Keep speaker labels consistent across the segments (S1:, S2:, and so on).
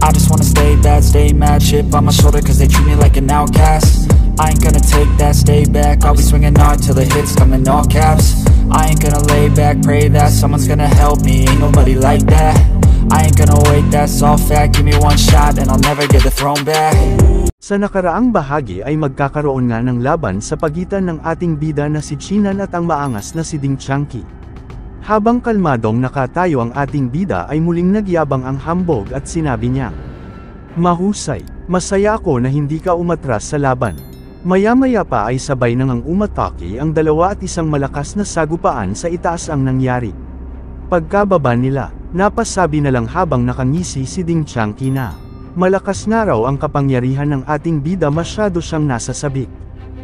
S1: I just wanna stay bad, stay mad, chip on my shoulder cause they treat me like an outcast. I ain't gonna take that, stay back, I'll be swinging hard till the hits come in all caps. I ain't gonna lay back, pray that someone's gonna help me, ain't nobody like that. I ain't gonna wait, that's all fact, give me one shot and I'll never get the throne back.
S2: Sa nakaraang bahagi ay magkakaroon nga ng laban sa pagitan ng ating bida na si Chinan at ang maangas na si Ding Changqi. Habang kalmadong nakatayo ang ating bida ay muling nagyabang ang hambog at sinabi niya, "Mahusay, masaya ako na hindi ka umatras sa laban." Maya-maya pa ay sabay nang umatake ang dalawa at isang malakas na sagupaan sa itaas ang nangyari. Pagkababa nila, napasabi na lang habang nakangisi si Ding Changqi na, malakas nga raw ang kapangyarihan ng ating bida, masyado siyang nasasabik.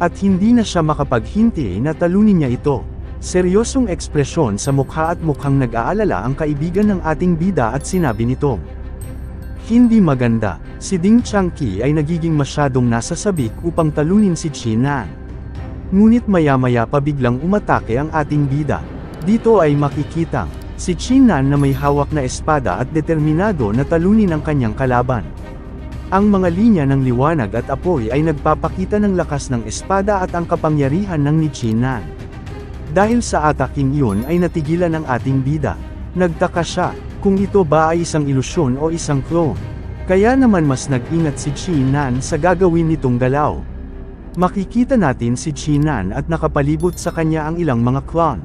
S2: At hindi na siya makapaghinti na talunin niya ito. Seryosong ekspresyon sa mukha at mukhang nag-aalala ang kaibigan ng ating bida at sinabi nito, "Hindi maganda, si Ding Changqi ay nagiging masyadong nasasabik upang talunin si Chinan." Ngunit maya-maya pa biglang umatake ang ating bida. Dito ay makikitang, si Chinan na may hawak na espada at determinado na talunin ang kanyang kalaban. Ang mga linya ng liwanag at apoy ay nagpapakita ng lakas ng espada at ang kapangyarihan ng ni Chinan. Dahil sa ataking iyon ay natigilan ang ating bida. Nagtaka siya, kung ito ba ay isang ilusyon o isang clone. Kaya naman mas nag-ingat si Chinan sa gagawin nitong galaw. Makikita natin si Chinan at nakapalibot sa kanya ang ilang mga clone.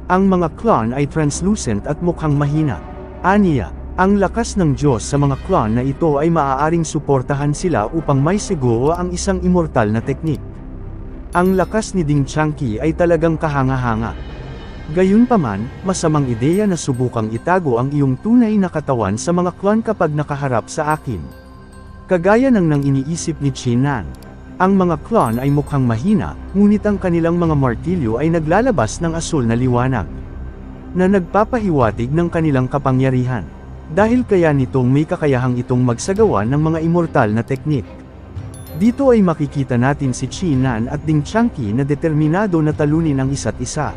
S2: Ang mga clone ay translucent at mukhang mahina. Aniya, ang lakas ng Diyos sa mga clone na ito ay maaaring suportahan sila upang may siguro ang isang immortal na teknik. Ang lakas ni Ding Changqi ay talagang kahanga-hanga. Gayunpaman, masamang ideya na subukang itago ang iyong tunay na katawan sa mga clone kapag nakaharap sa akin. Kagaya ng nang iniisip ni Chinan. Ang mga clone ay mukhang mahina, ngunit ang kanilang mga martilyo ay naglalabas ng asul na liwanag na nagpapahiwatig ng kanilang kapangyarihan. Dahil kaya nitong may kakayahang itong magsagawa ng mga immortal na teknik. Dito ay makikita natin si Chinan at Ding Changqi na determinado na talunin ang isa't isa.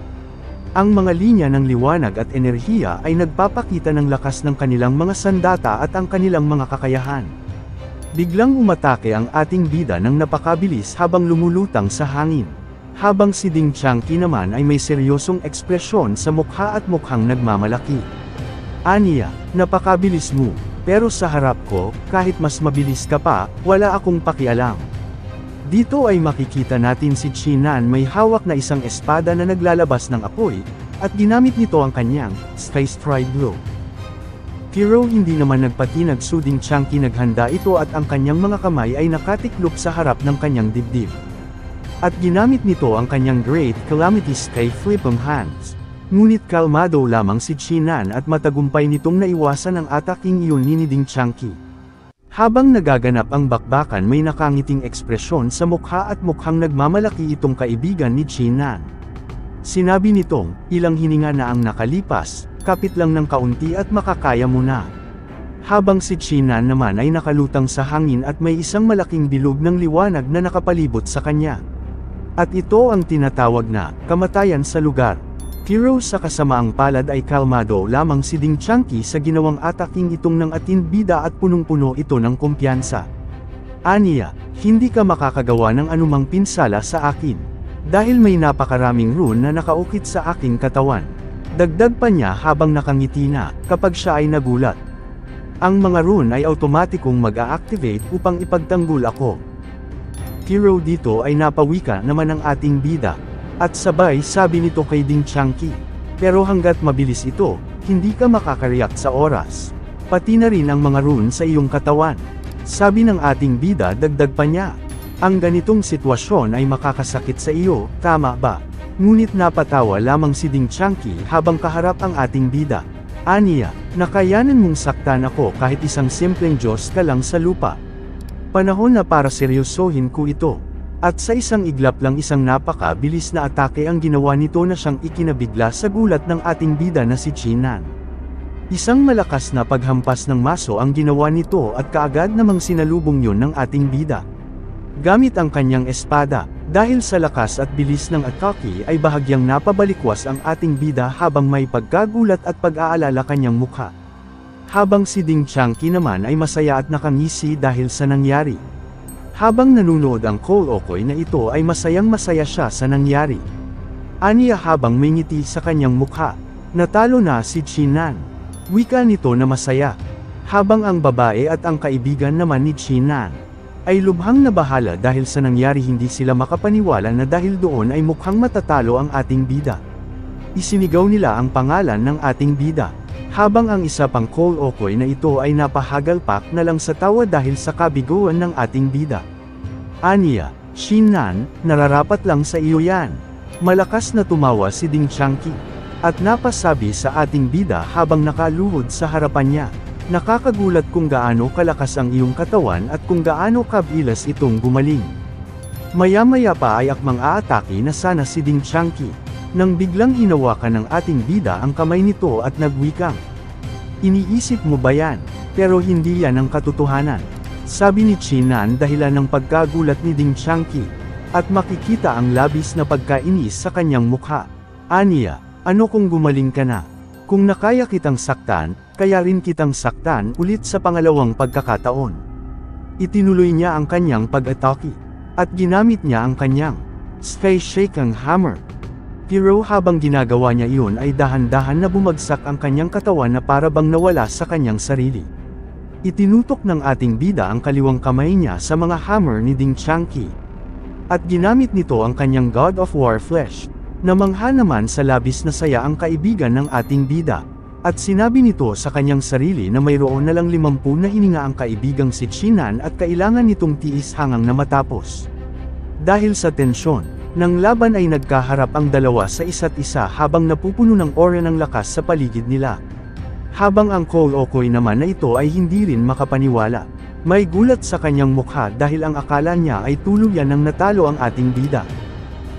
S2: Ang mga linya ng liwanag at enerhiya ay nagpapakita ng lakas ng kanilang mga sandata at ang kanilang mga kakayahan. Biglang umatake ang ating bida ng napakabilis habang lumulutang sa hangin. Habang si Ding Changqi naman ay may seryosong ekspresyon sa mukha at mukhang nagmamalaki. "Aniya, napakabilis mo, pero sa harap ko, kahit mas mabilis ka pa, wala akong pakialam." Dito ay makikita natin si Chinan may hawak na isang espada na naglalabas ng apoy, at ginamit nito ang kanyang Sky Stride Blow. Pero hindi naman nagpatinag si Ding Changqi, naghanda ito at ang kanyang mga kamay ay nakatiklop sa harap ng kanyang dibdib. At ginamit nito ang kanyang Great Calamity Sky Flipping Hands. Ngunit kalmado lamang si Chinan at matagumpay nitong naiwasan ang ataking iyon ni Ding Changqi. Habang nagaganap ang bakbakan, may nakangiting ekspresyon sa mukha at mukhang nagmamalaki itong kaibigan ni Chinan. Sinabi nitong, "Ilang hininga na ang nakalipas, kapit lang ng kaunti at makakaya mo na." Habang si Chinan naman ay nakalutang sa hangin at may isang malaking bilog ng liwanag na nakapalibot sa kanya. At ito ang tinatawag na kamatayan sa lugar. Pero sa kasamaang palad ay kalmado lamang si Ding Changqi sa ginawang ataking itong ng ating bida at punong-puno ito ng kumpiyansa. "Aniya, hindi ka makakagawa ng anumang pinsala sa akin. Dahil may napakaraming rune na nakaukit sa aking katawan." Dagdag pa niya habang nakangiti na, kapag siya ay nagulat. "Ang mga rune ay automatikong mag-a-activate upang ipagtanggol ako." Pero dito ay napawika naman ang ating bida. At sabay sabi nito kay Ding Changqi, "Pero hanggat mabilis ito, hindi ka makakareact sa oras. Pati na rin ang mga rune sa iyong katawan." Sabi ng ating bida, dagdag pa niya, "Ang ganitong sitwasyon ay makakasakit sa iyo, tama ba?" Ngunit napatawa lamang si Ding Changqi habang kaharap ang ating bida. "Aniya, nakayanan mong saktan ako kahit isang simpleng Diyos ka lang sa lupa. Panahon na para seryosohin ko ito." At sa isang iglap lang isang napakabilis na atake ang ginawa nito na siyang ikinabigla sa gulat ng ating bida na si Chinan. Isang malakas na paghampas ng maso ang ginawa nito at kaagad namang sinalubong yon ng ating bida. Gamit ang kanyang espada, dahil sa lakas at bilis ng atake ay bahagyang napabalikwas ang ating bida habang may pagkagulat at pag-aalala kanyang mukha. Habang si Ding Changqi naman ay masaya at nakangisi dahil sa nangyari. Habang nanunood ang Cole Okoy na ito ay masayang-masaya siya sa nangyari. Aniya habang may ngiti sa kanyang mukha. Natalo na si Chinan. Wika nito na masaya. Habang ang babae at ang kaibigan naman ni Chinan ay lubhang nabahala dahil sa nangyari, hindi sila makapaniwala na dahil doon ay mukhang matatalo ang ating bida. Isinigaw nila ang pangalan ng ating bida. Habang ang isa pang Cole Okoy na ito ay napahagalpak na lang sa tawa dahil sa kabiguan ng ating bida. Aniya, Chinan, nararapat lang sa iyo yan. Malakas na tumawa si Ding Changqi. At napasabi sa ating bida habang nakaluhod sa harapan niya. Nakakagulat kung gaano kalakas ang iyong katawan at kung gaano kabilis itong gumaling. Maya-maya pa ay akmang aatake na sana si Ding Changqi, nang biglang hinawakan ng ating bida ang kamay nito at nagwikang. Iniisip mo ba yan? Pero hindi yan ang katotohanan. Sabi ni Chinan dahilan ng pagkagulat ni Ding Changqi, at makikita ang labis na pagkainis sa kanyang mukha. Aniya, ano kung gumaling ka na? Kung nakaya kitang saktan, kaya rin kitang saktan ulit sa pangalawang pagkakataon. Itinuloy niya ang kanyang pag-atake, at ginamit niya ang kanyang space shaking hammer. Pero habang ginagawa niya iyon ay dahan-dahan na bumagsak ang kanyang katawan na para bang nawala sa kanyang sarili. Itinutok ng ating bida ang kaliwang kamay niya sa mga hammer ni Ding Changqi. At ginamit nito ang kanyang God of War flesh. Namangha naman sa labis na saya ang kaibigan ng ating bida. At sinabi nito sa kanyang sarili na mayroon na lang 50 na hininga ang kaibigang si Chinan at kailangan nitong tiis hanggang na matapos. Dahil sa tensyon ng laban ay nagkaharap ang dalawa sa isa't isa habang napupuno ng aura ng lakas sa paligid nila. Habang ang Cole Okoy naman na ito ay hindi rin makapaniwala. May gulat sa kanyang mukha dahil ang akala niya ay tuluyan nang natalo ang ating bida.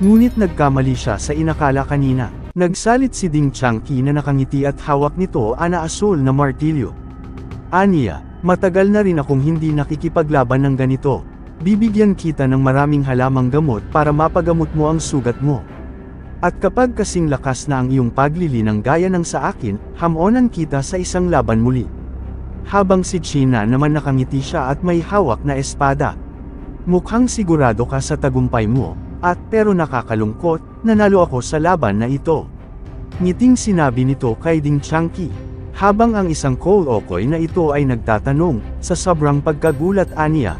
S2: Ngunit nagkamali siya sa inakala kanina. Nagsalit si Ding Changqi na nakangiti at hawak nito ang asul na martilyo. Aniya, matagal na rin akong hindi nakikipaglaban ng ganito. Bibigyan kita ng maraming halamang gamot para mapagamot mo ang sugat mo. At kapag kasing lakas na ang iyong paglilinang gaya ng sa akin, hamonan kita sa isang laban muli. Habang si China naman nakangiti siya at may hawak na espada. Mukhang sigurado ka sa tagumpay mo. At pero nakakalungkot, nanalo ako sa laban na ito. Ngiting sinabi nito kay Ding Changqi. Habang ang isang Cole Okoy na ito ay nagtatanong, sa sobrang pagkagulat aniya.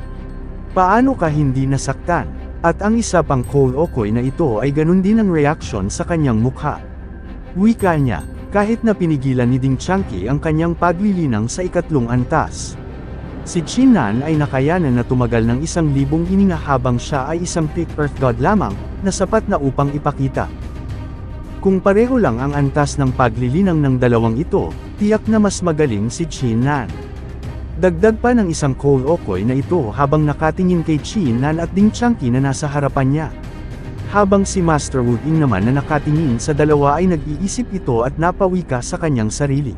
S2: Paano ka hindi nasaktan? At ang isa pang Cole Okoy na ito ay ganun din ang reaksyon sa kanyang mukha. Wika niya, kahit na pinigilan ni Ding Changqi ang kanyang paglilinang sa ikatlong antas. Si Chinan ay nakayanan na tumagal ng 1,000 hininga habang siya ay isang Pit Earth God lamang, na sapat na upang ipakita. Kung pareho lang ang antas ng paglilinang ng dalawang ito, tiyak na mas magaling si Chinan. Dagdag pa ng isang Cole Okoy na ito habang nakatingin kay Chinan at Ding Changqi na nasa harapan niya. Habang si Master Wu Ying naman na nakatingin sa dalawa ay nag-iisip ito at napawika sa kanyang sarili.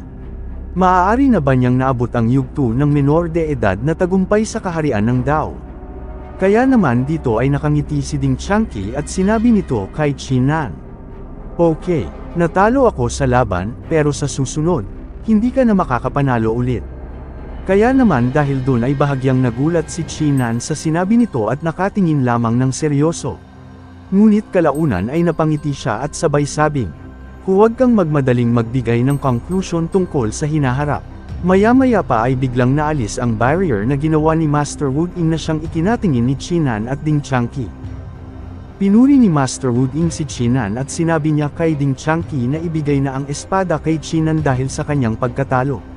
S2: Maaari na ba niyang naabot ang yugto ng menor de edad na tagumpay sa kaharian ng Dao? Kaya naman dito ay nakangiti si Ding Changqi at sinabi nito kay Chinan. Okay, natalo ako sa laban, pero sa susunod, hindi ka na makakapanalo ulit. Kaya naman dahil dun ay bahagyang nagulat si Chinan sa sinabi nito at nakatingin lamang ng seryoso. Ngunit kalaunan ay napangiti siya at sabay sabing, huwag kang magmadaling magbigay ng conclusion tungkol sa hinaharap. Maya-maya pa ay biglang naalis ang barrier na ginawa ni Master Wu Ying na siyang ikinatingin ni Chinan at Ding Changqi. Pinuri ni Master Wu Ying si Chinan at sinabi niya kay Ding Changqi na ibigay na ang espada kay Chinan dahil sa kanyang pagkatalo.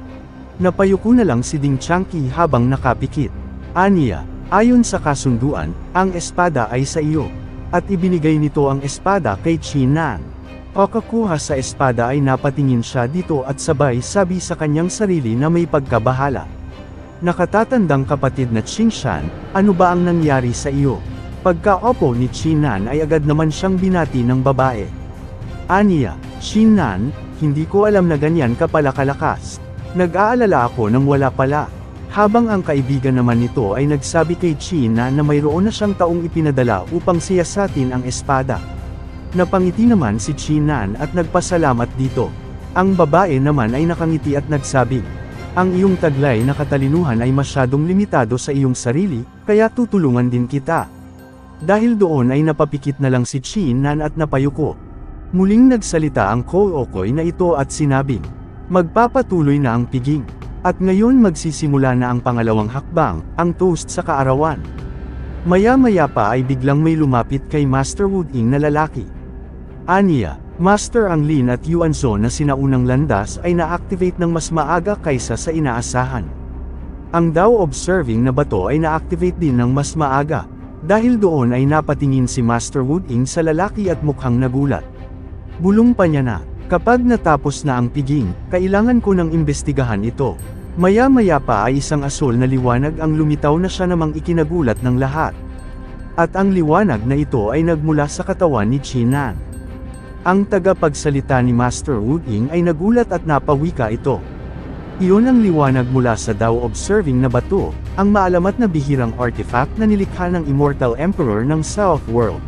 S2: Napayuko na lang si Ding Changqi habang nakapikit. Aniya, ayon sa kasunduan, ang espada ay sa iyo. At ibinigay nito ang espada kay Chinan. Pagkakuha sa espada ay napatingin siya dito at sabay sabi sa kanyang sarili na may pagkabahala. Nakatatandang kapatid na Qingshan, ano ba ang nangyari sa iyo? Pagka-opo ni Chinan ay agad naman siyang binati ng babae. Aniya, Chinan, hindi ko alam na ganyan ka pala kalakas. Nag-aalala ako nang wala pala. Habang ang kaibigan naman nito ay nagsabi kay Chinan na mayroon na siyang taong ipinadala upang siyasatin ang espada. Napangiti naman si Chinan at nagpasalamat dito. Ang babae naman ay nakangiti at nagsabi, Ang iyong taglay na katalinuhan ay masyadong limitado sa iyong sarili, kaya tutulungan din kita. Dahil doon ay napapikit na lang si Chinan at napayuko. Muling nagsalita ang Kookoy na ito at sinabing, magpapatuloy na ang piging. At ngayon magsisimula na ang pangalawang hakbang, ang toast sa kaarawan. Maya-maya pa ay biglang may lumapit kay Master Wooding na lalaki. Aniya, Master Ang Lin at Yuanzo na sinaunang landas ay na-activate ng mas maaga kaysa sa inaasahan. Ang Dao Observing na bato ay na-activate din ng mas maaga. Dahil doon ay napatingin si Master Wooding sa lalaki at mukhang nagulat. Bulong pa niya na, kapag natapos na ang piging, kailangan ko nang imbestigahan ito. Maya-maya pa ay isang asul na liwanag ang lumitaw na siya namang ikinagulat ng lahat. At ang liwanag na ito ay nagmula sa katawan ni Chinan. Ang tagapagsalita ni Master Wooding ay nagulat at napawika ito. Iyon ang liwanag mula sa Dao Observing na bato, ang maalamat na bihirang artifact na nilikha ng Immortal Emperor ng South World.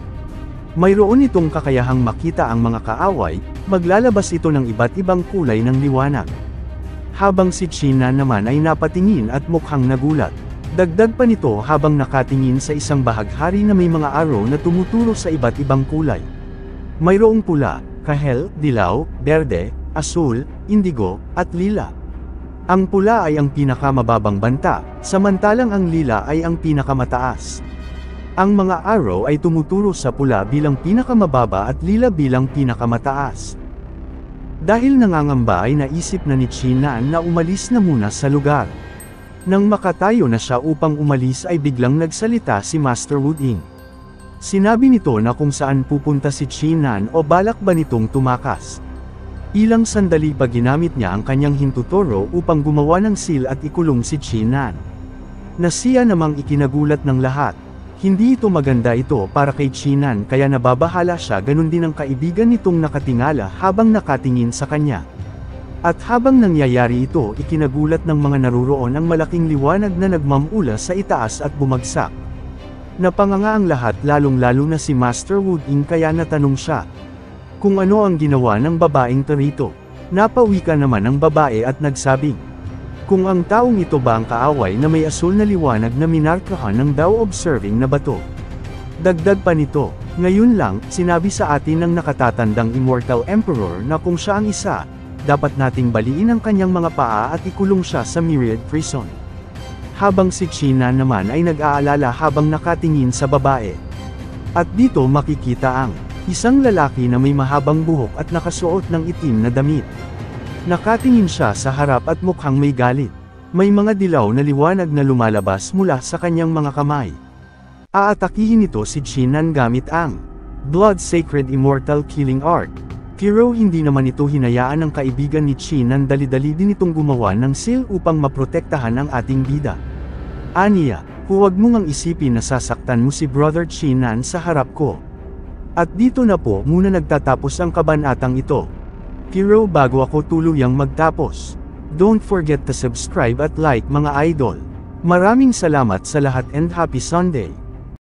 S2: Mayroon itong kakayahang makita ang mga kaaway, maglalabas ito ng iba't ibang kulay ng liwanag. Habang si Chinan naman ay napatingin at mukhang nagulat. Dagdag pa nito habang nakatingin sa isang bahaghari na may mga arrow na tumuturo sa iba't ibang kulay. Mayroong pula, kahel, dilaw, berde, asul, indigo, at lila. Ang pula ay ang pinakamababang banta, samantalang ang lila ay ang pinakamataas. Ang mga arrow ay tumuturo sa pula bilang pinakamababa at lila bilang pinakamataas. Dahil nangangamba ay naisip na ni Chinan na umalis na muna sa lugar. Nang makatayo na siya upang umalis ay biglang nagsalita si Master Wooding. Sinabi nito na kung saan pupunta si Chinan o balak ba nitong tumakas. Ilang sandali pa ginamit niya ang kanyang hintuturo upang gumawa ng seal at ikulong si Chinan. Na siya namang ikinagulat ng lahat. Hindi ito maganda ito para kay Chinan kaya nababahala siya, ganun din ang kaibigan nitong nakatingala habang nakatingin sa kanya. At habang nangyayari ito, ikinagulat ng mga naruroon ang malaking liwanag na nagmamula sa itaas at bumagsak. Napanganga ang lahat, lalong-lalo na si Master Wooding, kaya natanong siya kung ano ang ginawa ng babaeng tarito. Napawika naman ang babae at nagsabing, kung ang taong ito ba ang kaaway na may asul na liwanag na minarkahan ng Dao Observing na bato. Dagdag pa nito, ngayon lang, sinabi sa atin ng nakatatandang Immortal Emperor na kung siya ang isa, dapat nating baliin ang kanyang mga paa at ikulong siya sa Myriad Prison. Habang si Chinan naman ay nag-aalala habang nakatingin sa babae. At dito makikita ang isang lalaki na may mahabang buhok at nakasuot ng itim na damit. Nakatingin siya sa harap at mukhang may galit. May mga dilaw na liwanag na lumalabas mula sa kanyang mga kamay. Aatakihin nito si Chinan gamit ang Blood Sacred Immortal Killing Art. Pero hindi naman ito hinayaan ng kaibigan ni Chinan, dali-dali din itong gumawa ng seal upang maprotektahan ang ating bida. Aniya, huwag mo ngang isipin na sasaktan mo si Brother Chinan sa harap ko. At dito na po muna nagtatapos ang kabanatang ito. Pero bago ako tuluyang magtapos, don't forget to subscribe at like mga idol. Maraming salamat sa lahat and happy Sunday!